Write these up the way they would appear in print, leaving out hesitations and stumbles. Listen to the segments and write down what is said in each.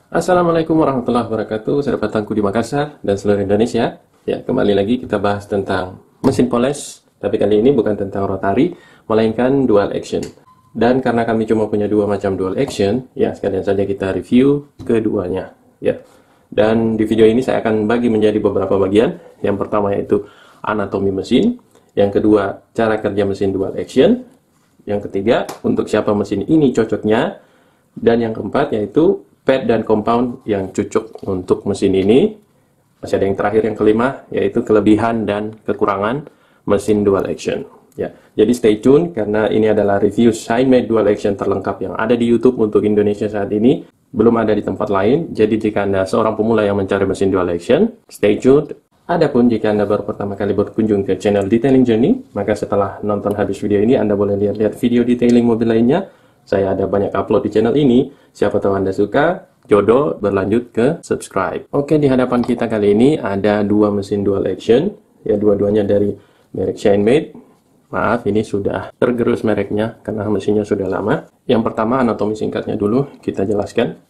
Assalamualaikum warahmatullahi wabarakatuh, sahabat tangku di Makassar dan seluruh Indonesia. Ya, kembali lagi kita bahas tentang mesin poles, tapi kali ini bukan tentang rotary, melainkan dual action. Dan karena kami cuma punya dua macam dual action, ya sekalian saja kita review keduanya. Ya, dan di video ini saya akan bagi menjadi beberapa bagian. Yang pertama yaitu anatomi mesin, yang kedua cara kerja mesin dual action, yang ketiga untuk siapa mesin ini cocoknya, dan yang keempat yaitu pad dan compound yang cocok untuk mesin ini. Masih ada yang terakhir, yang kelima, yaitu kelebihan dan kekurangan mesin dual action. Ya, jadi stay tune karena ini adalah review Shine dual action terlengkap yang ada di YouTube untuk Indonesia saat ini. Belum ada di tempat lain. Jadi jika Anda seorang pemula yang mencari mesin dual action, stay tuned. Adapun jika Anda baru pertama kali berkunjung ke channel Detailing Journey, maka setelah nonton habis video ini Anda boleh lihat-lihat video detailing mobil lainnya. Saya ada banyak upload di channel ini. Siapa tahu Anda suka, jodoh, berlanjut ke subscribe. Oke, di hadapan kita kali ini ada dua mesin dual action. Ya, dua-duanya dari merek Shine. Maaf, ini sudah tergerus mereknya karena mesinnya sudah lama. Yang pertama, anatomi singkatnya dulu kita jelaskan.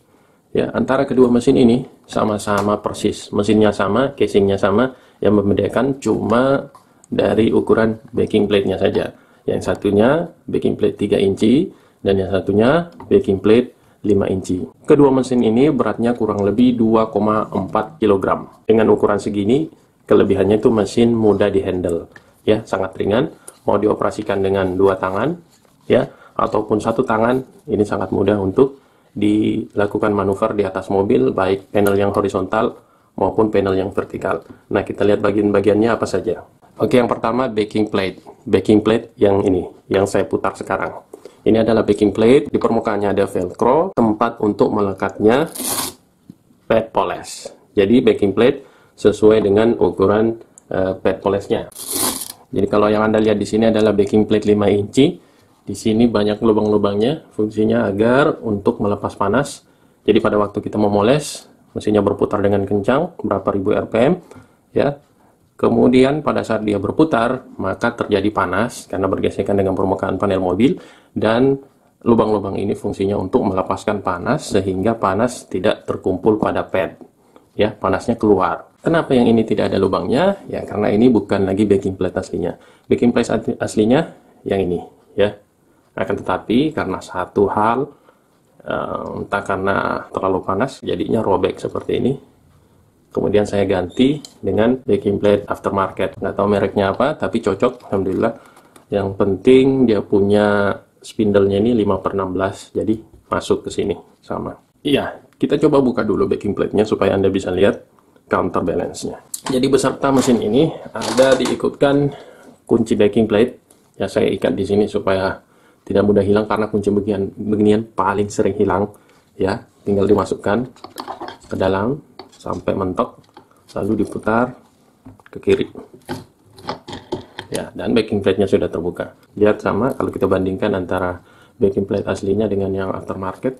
Ya, antara kedua mesin ini sama-sama persis. Mesinnya sama, casingnya sama. Yang membedakan cuma dari ukuran backing plate-nya saja. Yang satunya backing plate 3 inci. Dan yang satunya backing plate 5 inci. Kedua mesin ini beratnya kurang lebih 2,4 kg. Dengan ukuran segini, kelebihannya itu mesin mudah dihandle. Ya, sangat ringan. Mau dioperasikan dengan dua tangan, ya, ataupun satu tangan, ini sangat mudah untuk dilakukan manuver di atas mobil, baik panel yang horizontal maupun panel yang vertikal. Nah, kita lihat bagian-bagiannya apa saja. Oke, yang pertama backing plate. Backing plate yang ini, yang saya putar sekarang. Ini adalah backing plate, di permukaannya ada velcro, tempat untuk melekatnya pad poles. Jadi backing plate sesuai dengan ukuran pad polesnya. Jadi kalau yang Anda lihat di sini adalah backing plate 5 inci. Di sini banyak lubang-lubangnya, fungsinya agar untuk melepas panas. Jadi pada waktu kita memoles, mesinnya berputar dengan kencang, berapa ribu RPM, ya. Kemudian pada saat dia berputar, maka terjadi panas karena bergesekan dengan permukaan panel mobil, dan lubang-lubang ini fungsinya untuk melepaskan panas sehingga panas tidak terkumpul pada pad. Ya, panasnya keluar. Kenapa yang ini tidak ada lubangnya? Ya, karena ini bukan lagi backing plate aslinya. Backing plate aslinya yang ini, ya. Akan tetapi karena satu hal, entah karena terlalu panas, jadinya robek seperti ini. Kemudian saya ganti dengan backing plate aftermarket. Nggak tahu mereknya apa, tapi cocok, alhamdulillah. Yang penting dia punya spindle-nya ini 5/16, jadi masuk ke sini sama. Iya, kita coba buka dulu backing plate-nya supaya Anda bisa lihat counterbalance-nya. Jadi beserta mesin ini ada diikutkan kunci backing plate. Ya, saya ikat di sini supaya tidak mudah hilang karena kunci beginian paling sering hilang. Ya, tinggal dimasukkan ke dalam sampai mentok, lalu diputar ke kiri. Ya, dan backing plate-nya sudah terbuka. Lihat sama kalau kita bandingkan antara backing plate aslinya dengan yang aftermarket.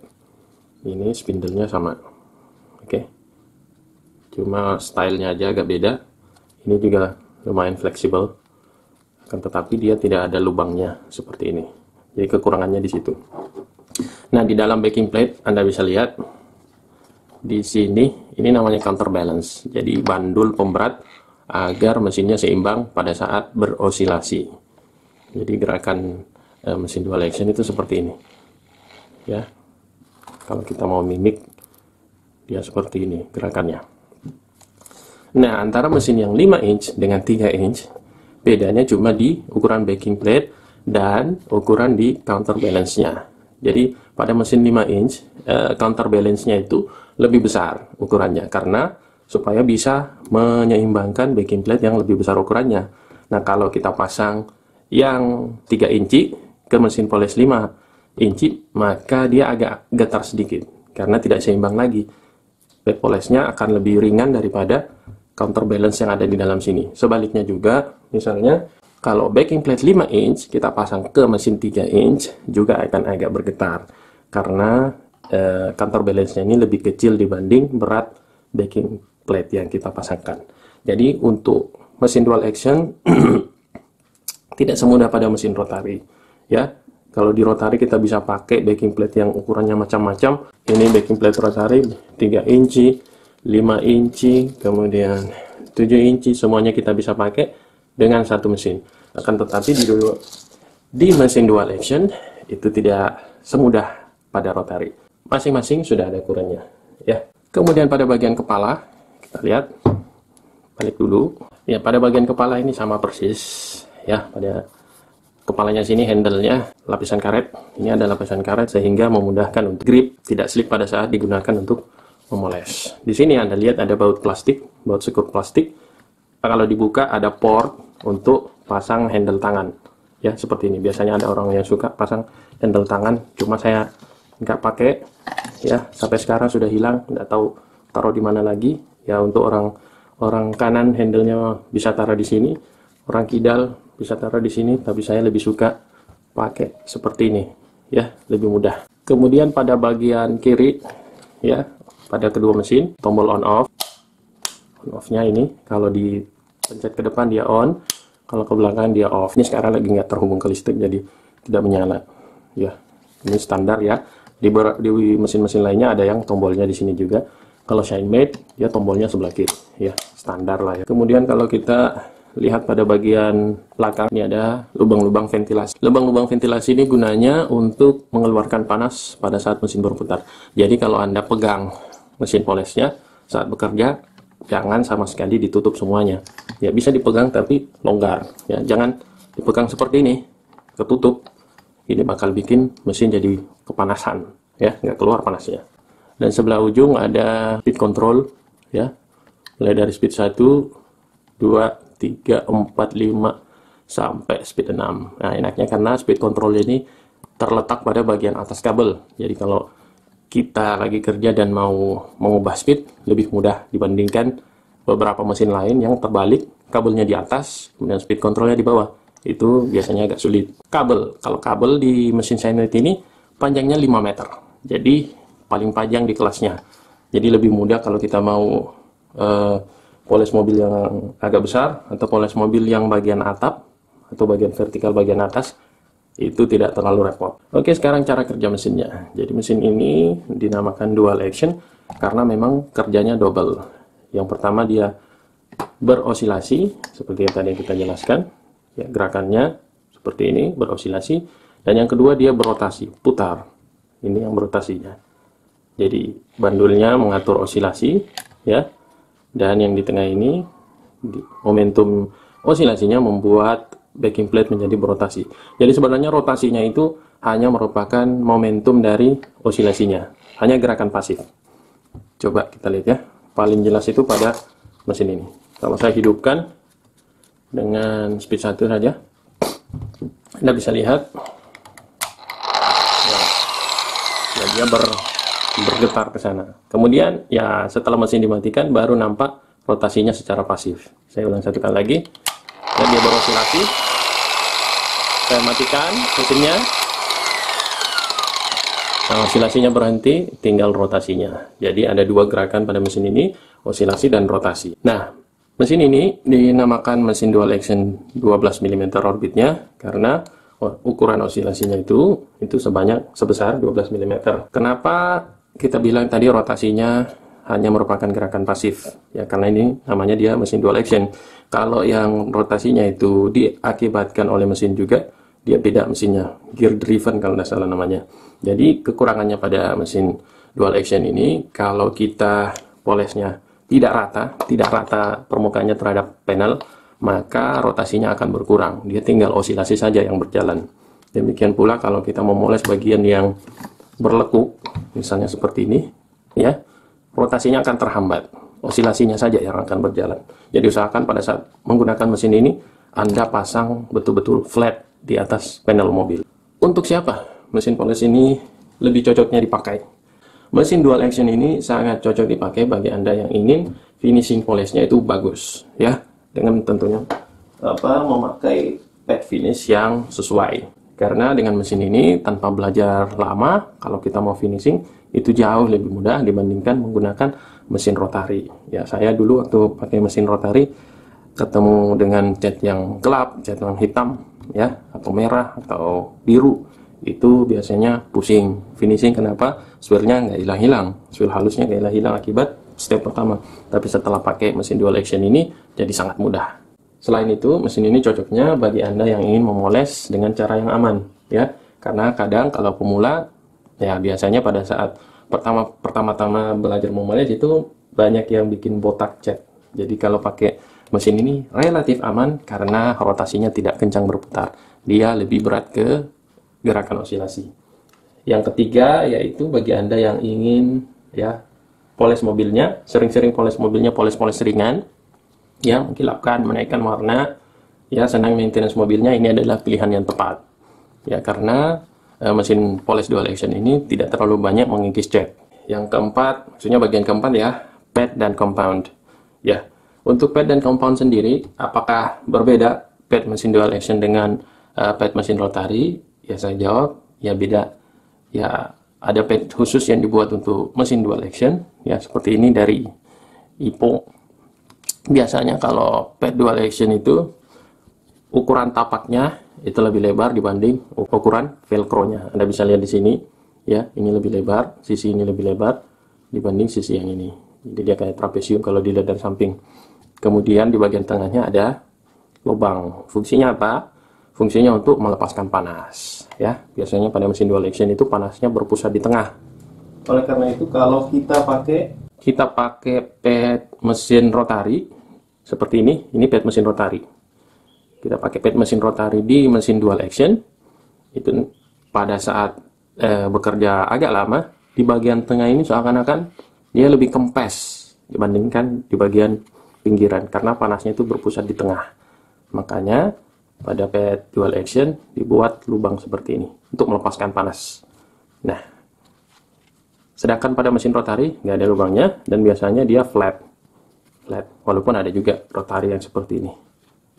Ini spindle-nya sama. Oke. Cuma stylenya aja agak beda. Ini juga lumayan fleksibel. Akan tetapi dia tidak ada lubangnya seperti ini. Jadi kekurangannya di situ. Nah, di dalam backing plate Anda bisa lihat di sini, ini namanya counterbalance. Jadi bandul pemberat agar mesinnya seimbang pada saat berosilasi. Jadi gerakan mesin dual action itu seperti ini. Ya. Kalau kita mau mimik, dia seperti ini gerakannya. Nah, antara mesin yang 5 inch dengan 3 inch, bedanya cuma di ukuran backing plate dan ukuran di counterbalance-nya. Jadi pada mesin 5 inch, counterbalance-nya itu lebih besar ukurannya karena supaya bisa menyeimbangkan backing plate yang lebih besar ukurannya. Nah, kalau kita pasang yang 3 inci ke mesin poles 5 inci, maka dia agak getar sedikit karena tidak seimbang lagi. Pad polesnya akan lebih ringan daripada counterbalance yang ada di dalam sini. Sebaliknya juga, misalnya kalau backing plate 5 inch kita pasang ke mesin 3 inch juga akan agak bergetar karena counterbalance-nya ini lebih kecil dibanding berat backing plate yang kita pasangkan. Jadi untuk mesin dual action tidak semudah pada mesin rotary, ya. Kalau di rotary kita bisa pakai backing plate yang ukurannya macam-macam. Ini backing plate rotary 3 inci, 5 inci, kemudian 7 inci, semuanya kita bisa pakai dengan satu mesin. Akan tetapi di mesin dual action itu tidak semudah pada rotary. Masing-masing sudah ada ukurannya, ya. Kemudian pada bagian kepala, kita lihat, balik dulu. Ya, pada bagian kepala ini sama persis, ya. Pada kepalanya sini handle-nya lapisan karet. Ini ada lapisan karet sehingga memudahkan untuk grip, tidak slip pada saat digunakan untuk memoles. Di sini Anda lihat ada baut plastik, baut sekut plastik. Kalau dibuka ada port untuk pasang handle tangan. Ya, seperti ini. Biasanya ada orang yang suka pasang handle tangan, cuma saya nggak pakai. Ya, sampai sekarang sudah hilang, nggak tahu taruh di mana lagi. Ya, untuk orang kanan handle-nya bisa taruh di sini, orang kidal bisa taruh di sini, tapi saya lebih suka pakai seperti ini, ya, lebih mudah. Kemudian pada bagian kiri, ya, pada kedua mesin, tombol on off-nya ini, kalau dipencet ke depan dia on, kalau ke belakang dia off. Ini sekarang lagi nggak terhubung ke listrik, jadi tidak menyala. Ya, ini standar ya. Di mesin-mesin lainnya ada yang tombolnya di sini juga. Kalau Shinmade, dia tombolnya sebelah kiri, ya, standar lah ya. Kemudian kalau kita lihat pada bagian belakang, ini ada lubang-lubang ventilasi. Lubang-lubang ventilasi ini gunanya untuk mengeluarkan panas pada saat mesin berputar. Jadi kalau Anda pegang mesin polesnya saat bekerja, jangan sama sekali ditutup semuanya. Ya, bisa dipegang tapi longgar. Ya, jangan dipegang seperti ini, ketutup. Ini bakal bikin mesin jadi kepanasan, ya, nggak keluar panasnya. Dan sebelah ujung ada speed control, ya, mulai dari speed 1, 2, 3, 4, 5 sampai speed 6. Nah, enaknya karena speed control ini terletak pada bagian atas kabel. Jadi kalau kita lagi kerja dan mau mengubah speed, lebih mudah dibandingkan beberapa mesin lain yang terbalik, kabelnya di atas, kemudian speed controlnya di bawah. Itu biasanya agak sulit. Kalau kabel di mesin Shinmade ini panjangnya 5 meter. Jadi paling panjang di kelasnya. Jadi lebih mudah kalau kita mau poles mobil yang agak besar atau poles mobil yang bagian atap atau bagian vertikal bagian atas, itu tidak terlalu repot. Oke, sekarang cara kerja mesinnya. Jadi mesin ini dinamakan dual action karena memang kerjanya double. Yang pertama dia berosilasi seperti yang tadi kita jelaskan, ya, gerakannya seperti ini, berosilasi. Dan yang kedua dia berotasi, putar. Ini yang berotasinya. Jadi bandulnya mengatur osilasi, ya. Dan yang di tengah ini, momentum osilasinya membuat backing plate menjadi berotasi. Jadi sebenarnya rotasinya itu hanya merupakan momentum dari osilasinya, hanya gerakan pasif. Coba kita lihat ya, paling jelas itu pada mesin ini. Kalau saya hidupkan dengan speed 1 saja, Anda bisa lihat, ya, dia bergetar ke sana. Kemudian ya setelah mesin dimatikan baru nampak rotasinya secara pasif. Saya ulang satu kali lagi. Dan dia berosilasi. Saya matikan mesinnya. Nah, osilasinya berhenti, tinggal rotasinya. Jadi ada dua gerakan pada mesin ini, osilasi dan rotasi. Nah, mesin ini dinamakan mesin dual action 12 mm orbitnya karena ukuran osilasinya itu sebesar 12 mm. Kenapa kita bilang tadi rotasinya hanya merupakan gerakan pasif? Ya, karena ini namanya dia mesin dual action. Kalau yang rotasinya itu diakibatkan oleh mesin juga, dia beda mesinnya, gear driven kalau tidak salah namanya. Jadi kekurangannya pada mesin dual action ini, kalau kita polesnya tidak rata permukaannya terhadap panel, maka rotasinya akan berkurang. Dia tinggal osilasi saja yang berjalan. Demikian pula kalau kita memoles bagian yang berlekuk, misalnya seperti ini, ya, rotasinya akan terhambat. Osilasinya saja yang akan berjalan. Jadi usahakan pada saat menggunakan mesin ini, Anda pasang betul-betul flat di atas panel mobil. Untuk siapa mesin poles ini lebih cocoknya dipakai? Mesin dual action ini sangat cocok dipakai bagi Anda yang ingin finishing polesnya itu bagus, ya, dengan tentunya memakai pad finish yang sesuai. Karena dengan mesin ini tanpa belajar lama, kalau kita mau finishing itu jauh lebih mudah dibandingkan menggunakan mesin rotary. Ya, saya dulu waktu pakai mesin rotary ketemu dengan cat yang gelap, cat yang hitam, ya, atau merah atau biru, itu biasanya pusing. Finishing kenapa? Swirlnya nggak hilang-hilang, swirl halusnya nggak hilang-hilang akibat step pertama. Tapi setelah pakai mesin dual action ini jadi sangat mudah. Selain itu, mesin ini cocoknya bagi Anda yang ingin memoles dengan cara yang aman, ya. Karena kadang kalau pemula, ya biasanya pada saat pertama-tama belajar memoles itu banyak yang bikin botak cat. Jadi kalau pakai mesin ini relatif aman karena rotasinya tidak kencang berputar. Dia lebih berat ke gerakan osilasi. Yang ketiga yaitu bagi Anda yang ingin ya poles mobilnya, sering-sering poles mobilnya, poles-poles ringan, yang mengkilapkan, menaikkan warna, ya senang maintenance mobilnya, ini adalah pilihan yang tepat. Ya karena mesin poles dual action ini tidak terlalu banyak mengikis cat. Yang keempat, maksudnya bagian keempat ya, pad dan compound. Ya, untuk pad dan compound sendiri, apakah berbeda pad mesin dual action dengan pad mesin rotary? Ya saya jawab, ya beda. Ya ada pad khusus yang dibuat untuk mesin dual action, ya seperti ini dari Ipo. Biasanya kalau pad dual action itu ukuran tapaknya itu lebih lebar dibanding ukuran velcro-nya. Anda bisa lihat di sini, ya ini lebih lebar, sisi ini lebih lebar dibanding sisi yang ini. Jadi dia kayak trapesium kalau dilihat dari samping. Kemudian di bagian tengahnya ada lubang. Fungsinya apa? Fungsinya untuk melepaskan panas. Ya, biasanya pada mesin dual action itu panasnya berpusat di tengah. Oleh karena itu kalau kita pakai pad mesin rotary seperti ini pad mesin rotary. Kita pakai pad mesin rotary di mesin dual action, itu pada saat bekerja agak lama, di bagian tengah ini seakan-akan dia lebih kempes dibandingkan di bagian pinggiran, karena panasnya itu berpusat di tengah. Makanya pada pad dual action dibuat lubang seperti ini untuk melepaskan panas. Nah, sedangkan pada mesin rotary nggak ada lubangnya dan biasanya dia flat, walaupun ada juga rotary yang seperti ini,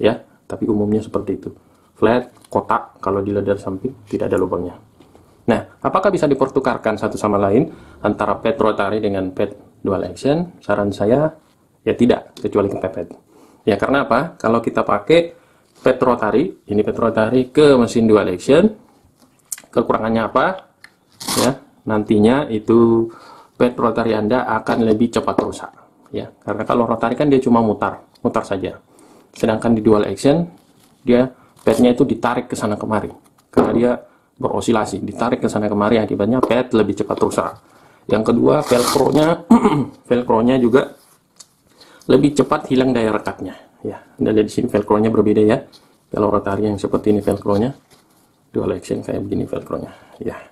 ya. Tapi umumnya seperti itu, flat, kotak, kalau dilihat dari samping tidak ada lubangnya. Nah, apakah bisa dipertukarkan satu sama lain antara pad rotary dengan pad dual action? Saran saya, ya tidak, kecuali kepepet. Ya karena apa? Kalau kita pakai pad rotary, ini pad rotary ke mesin dual action, kekurangannya apa? Ya, nantinya itu pad rotary Anda akan lebih cepat rusak. Ya, karena kalau rotary kan dia cuma mutar saja. Sedangkan di dual action dia padnya itu ditarik ke sana kemari karena dia berosilasi, ditarik ke sana kemari, akibatnya pad lebih cepat rusak. Yang kedua, velcro-nya juga lebih cepat hilang daya rekatnya. Ya, Anda lihat di sini velcro-nya berbeda ya. Kalau rotary yang seperti ini velcro-nya, dual action kayak begini velcro-nya. Ya.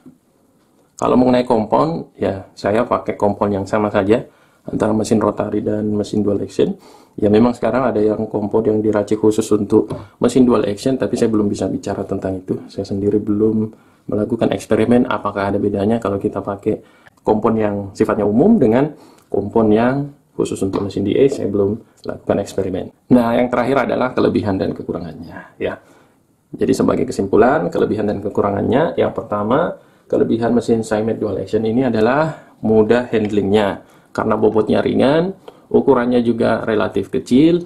Kalau mengenai kompon, ya saya pakai kompon yang sama saja antara mesin rotary dan mesin dual action. Ya memang sekarang ada yang kompon yang diracik khusus untuk mesin dual action, tapi saya belum bisa bicara tentang itu. Saya sendiri belum melakukan eksperimen apakah ada bedanya kalau kita pakai kompon yang sifatnya umum dengan kompon yang khusus untuk mesin DA. Saya belum lakukan eksperimen. Nah, yang terakhir adalah kelebihan dan kekurangannya. Ya, jadi sebagai kesimpulan, kelebihan dan kekurangannya, yang pertama, kelebihan mesin Simet dual action ini adalah mudah handlingnya karena bobotnya ringan, ukurannya juga relatif kecil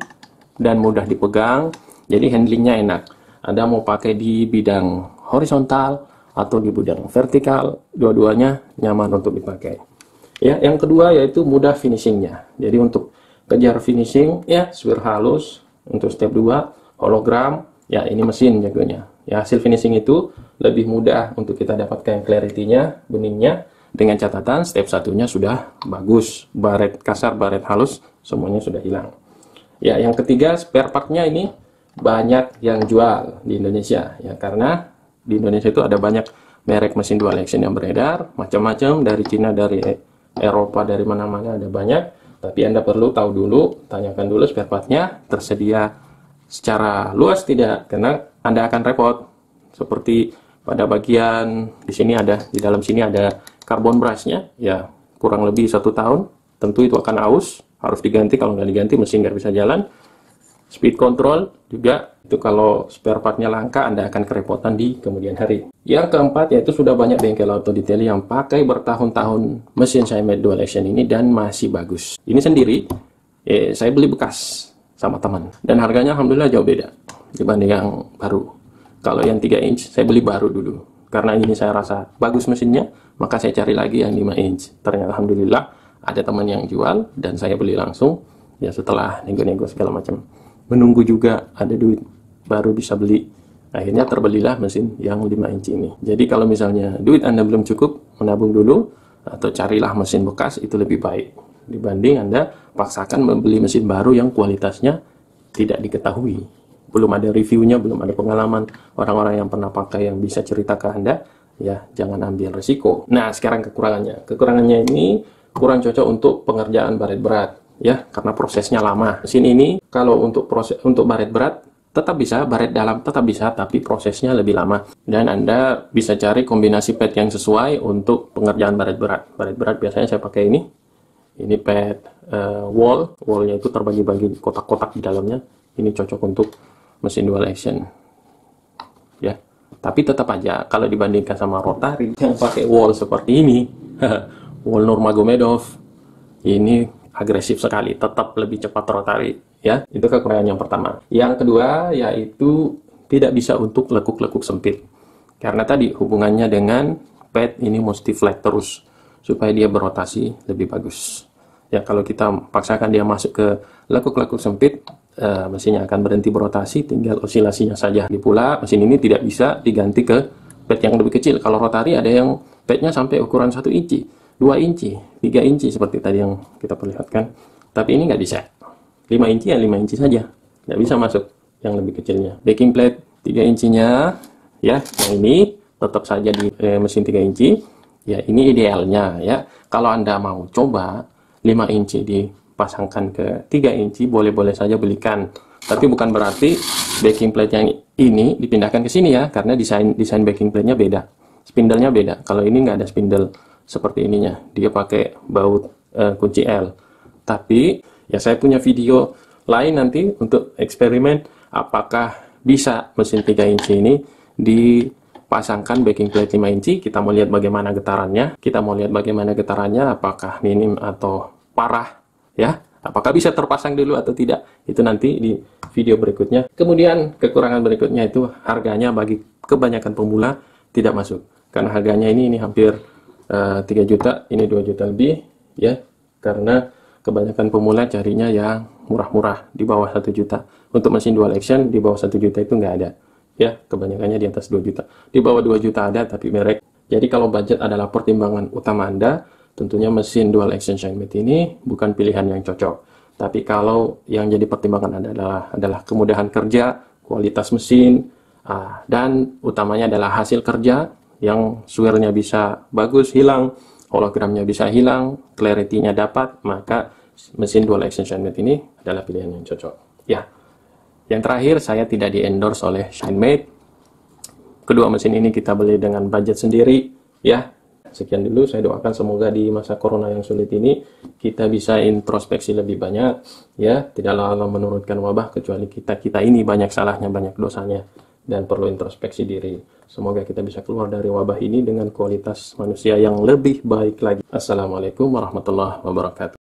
dan mudah dipegang, jadi handlingnya enak. Anda mau pakai di bidang horizontal atau di bidang vertikal, dua-duanya nyaman untuk dipakai. Ya, yang kedua yaitu mudah finishingnya. Jadi untuk kejar finishing, ya swirl halus. Untuk step 2, hologram, ya ini mesin jagonya. Ya, hasil finishing itu lebih mudah untuk kita dapatkan clarity-nya, beningnya. Dengan catatan step satunya sudah bagus, baret kasar, baret halus, semuanya sudah hilang. Ya, yang ketiga, spare part-nya ini banyak yang jual di Indonesia, ya karena di Indonesia itu ada banyak merek mesin dual action yang beredar, macam-macam, dari Cina, dari Eropa, dari mana-mana ada banyak. Tapi Anda perlu tahu dulu, tanyakan dulu spare part-nya tersedia secara luas tidak, karena Anda akan repot. Seperti pada bagian di sini ada, di dalam sini ada carbon brush-nya, ya kurang lebih 1 tahun, tentu itu akan aus, harus diganti. Kalau nggak diganti mesin nggak bisa jalan. Speed control juga, itu kalau spare part-nya langka Anda akan kerepotan di kemudian hari. Yang keempat yaitu sudah banyak bengkel auto detail yang pakai bertahun-tahun mesin Simet dual action ini dan masih bagus. Ini sendiri saya beli bekas sama teman dan harganya alhamdulillah jauh beda dibanding yang baru. Kalau yang 3 inch saya beli baru dulu, karena ini saya rasa bagus mesinnya, maka saya cari lagi yang 5 inch. Ternyata alhamdulillah ada teman yang jual dan saya beli langsung. Ya setelah nego-nego segala macam, menunggu juga ada duit baru bisa beli. Akhirnya terbelilah mesin yang 5 inci ini. Jadi kalau misalnya duit Anda belum cukup, menabung dulu atau carilah mesin bekas, itu lebih baik dibanding Anda paksakan membeli mesin baru yang kualitasnya tidak diketahui. Belum ada reviewnya, belum ada pengalaman orang-orang yang pernah pakai yang bisa cerita ke Anda, ya jangan ambil resiko. Nah, sekarang kekurangannya. Kekurangannya ini kurang cocok untuk pengerjaan baret berat. Ya, karena prosesnya lama. Mesin ini kalau untuk baret berat tetap bisa, baret dalam tetap bisa, tapi prosesnya lebih lama. Dan Anda bisa cari kombinasi pad yang sesuai untuk pengerjaan baret berat. Baret berat biasanya saya pakai ini. Ini pad wallnya itu terbagi-bagi kotak-kotak di dalamnya. Ini cocok untuk mesin dual action. Ya, tapi tetap aja kalau dibandingkan sama rotary yang pakai wall seperti ini, wall Nurmagomedov, ini agresif sekali, tetap lebih cepat rotary, ya. Itu kekurangan yang pertama. Yang kedua yaitu tidak bisa untuk lekuk-lekuk sempit. Karena tadi hubungannya dengan pad ini mesti flat terus supaya dia berotasi lebih bagus. Ya, kalau kita paksakan dia masuk ke lekuk-lekuk sempit, mesinnya akan berhenti berotasi, tinggal osilasinya saja. Di pula mesin ini tidak bisa diganti ke pad yang lebih kecil. Kalau rotary ada yang padnya sampai ukuran 1 inci. 2 inci, 3 inci seperti tadi yang kita perlihatkan. Tapi ini nggak bisa. 5 inci ya 5 inci saja. Nggak bisa masuk yang lebih kecilnya. Backing plate 3 incinya, ya, yang ini tetap saja di mesin 3 inci. Ya, ini idealnya ya. Kalau Anda mau coba 5 inci dipasangkan ke 3 inci, boleh-boleh saja belikan. Tapi bukan berarti backing plate yang ini dipindahkan ke sini ya, karena desain backing plate-nya beda. Spindle-nya beda. Kalau ini nggak ada spindle seperti ininya, dia pakai baut kunci L. Tapi ya saya punya video lain nanti untuk eksperimen apakah bisa mesin 3 inci ini dipasangkan backing plate 5 inci. Kita mau lihat bagaimana getarannya, apakah minim atau parah, ya, apakah bisa terpasang dulu atau tidak, itu nanti di video berikutnya. Kemudian kekurangan berikutnya itu harganya bagi kebanyakan pemula tidak masuk, karena harganya ini hampir 3 juta, ini 2 juta lebih, ya, karena kebanyakan pemula carinya yang murah-murah di bawah 1 juta. Untuk mesin dual action di bawah 1 juta itu nggak ada, ya, kebanyakannya di atas 2 juta. Di bawah 2 juta ada tapi merek. Jadi kalau budget adalah pertimbangan utama Anda, tentunya mesin dual action Shinmate ini bukan pilihan yang cocok. Tapi kalau yang jadi pertimbangan adalah kemudahan kerja, kualitas mesin, dan utamanya adalah hasil kerja, yang swirlnya bisa bagus hilang, hologramnya bisa hilang, clarity-nya dapat, maka mesin dual action Shinmate ini adalah pilihan yang cocok. Ya, yang terakhir, saya tidak di-endorse oleh Shinmate. Kedua mesin ini kita beli dengan budget sendiri, ya. Sekian dulu, saya doakan semoga di masa corona yang sulit ini kita bisa introspeksi lebih banyak, ya, tidaklah Allah menurunkan wabah kecuali kita ini banyak salahnya, banyak dosanya, dan perlu introspeksi diri. Semoga kita bisa keluar dari wabah ini dengan kualitas manusia yang lebih baik lagi. Assalamualaikum warahmatullahi wabarakatuh.